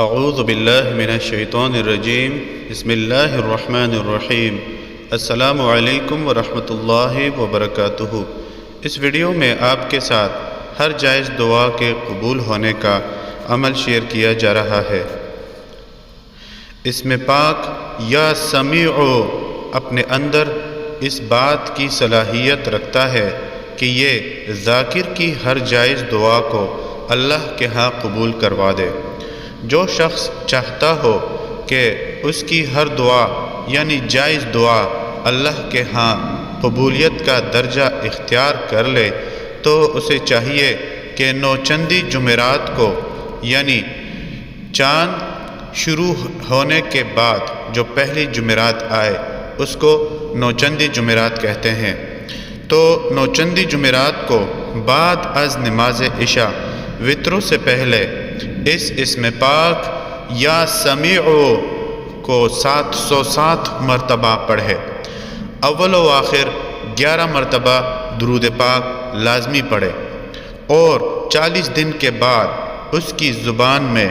اعوذ باللہ من الشیطان الرجیم بسم اللہ الرحمن الرحیم السلام علیکم ورحمۃ اللہ وبرکاتہ۔ اس ویڈیو میں آپ کے ساتھ ہر جائز دعا کے قبول ہونے کا عمل شیئر کیا جا رہا ہے۔ اسم پاک یا سمیع اپنے اندر اس بات کی صلاحیت رکھتا ہے کہ یہ ذاکر کی ہر جائز دعا کو اللہ کے ہاں قبول کروا دے۔ جو شخص چاہتا ہو کہ اس کی ہر دعا یعنی جائز دعا اللہ کے ہاں قبولیت کا درجہ اختیار کر لے تو اسے چاہیے کہ نوچندی جمعرات کو یعنی چاند شروع ہونے کے بعد جو پہلی جمعرات آئے اس کو نوچندی جمعرات کہتے ہیں، تو نوچندی جمعرات کو بعد از نماز عشاء وتروں سے پہلے اس اسم پاک یا سمیع کو 707 مرتبہ پڑھے۔ اول و آخر 11 مرتبہ درود پاک لازمی پڑھے اور 40 دن کے بعد اس کی زبان میں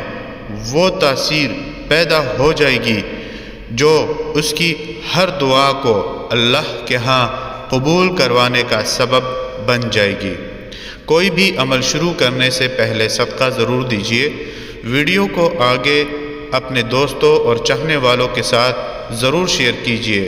وہ تاثیر پیدا ہو جائے گی جو اس کی ہر دعا کو اللہ کے ہاں قبول کروانے کا سبب بن جائے گی۔ کوئی بھی عمل شروع کرنے سے پہلے صدقہ ضرور دیجیے۔ ویڈیو کو آگے اپنے دوستوں اور چاہنے والوں کے ساتھ ضرور شیئر کیجیے۔